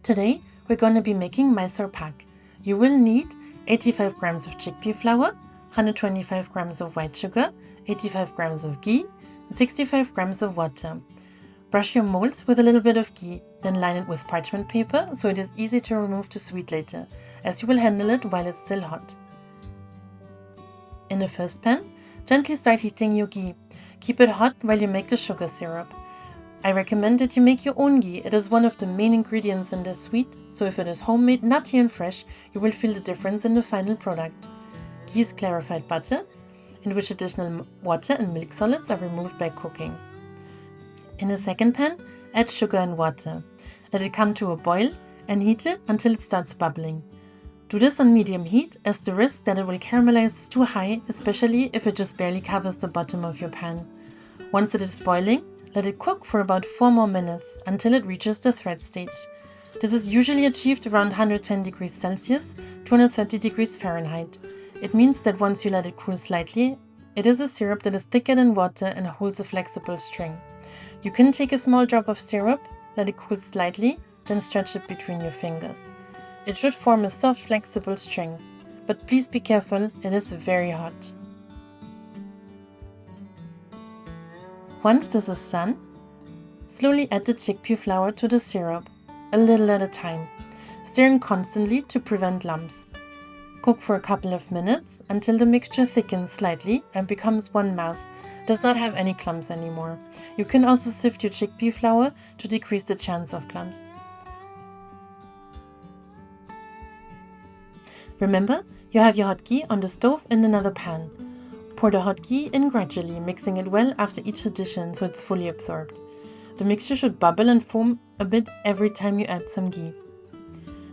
Today, we're going to be making Mysore Pak. You will need 85 grams of chickpea flour, 125 grams of white sugar, 85 grams of ghee, and 65 grams of water. Brush your molds with a little bit of ghee, then line it with parchment paper so it is easy to remove the sweet later, as you will handle it while it's still hot. In the first pan, gently start heating your ghee. Keep it hot while you make the sugar syrup. I recommend that you make your own ghee. It is one of the main ingredients in this sweet, so if it is homemade, nutty and fresh, you will feel the difference in the final product. Ghee is clarified butter, in which additional water and milk solids are removed by cooking. In the second pan, add sugar and water. Let it come to a boil and heat it until it starts bubbling. Do this on medium heat, as the risk that it will caramelize is too high, especially if it just barely covers the bottom of your pan. Once it is boiling, let it cook for about 4 more minutes until it reaches the thread stage. This is usually achieved around 110 degrees Celsius, 230 degrees Fahrenheit. It means that once you let it cool slightly, it is a syrup that is thicker than water and holds a flexible string. You can take a small drop of syrup, let it cool slightly, then stretch it between your fingers. It should form a soft, flexible string, but please be careful, it is very hot. Once this is done, slowly add the chickpea flour to the syrup, a little at a time, stirring constantly to prevent lumps. Cook for a couple of minutes until the mixture thickens slightly and becomes one mass, does not have any clumps anymore. You can also sift your chickpea flour to decrease the chance of clumps. Remember, you have your hot ghee on the stove in another pan. Pour the hot ghee in gradually, mixing it well after each addition so it's fully absorbed. The mixture should bubble and foam a bit every time you add some ghee.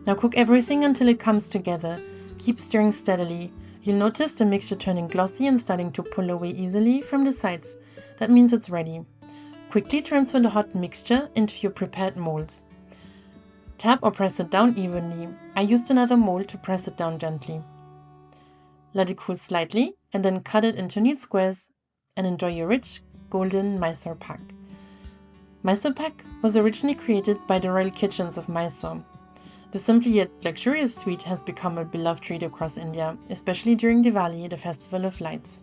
Now cook everything until it comes together. Keep stirring steadily. You'll notice the mixture turning glossy and starting to pull away easily from the sides. That means it's ready. Quickly transfer the hot mixture into your prepared molds. Tap or press it down evenly. I used another mold to press it down gently. Let it cool slightly and then cut it into neat squares and enjoy your rich, golden Mysore Pak. Mysore Pak was originally created by the royal kitchens of Mysore. The simple yet luxurious sweet has become a beloved treat across India, especially during Diwali, the festival of lights.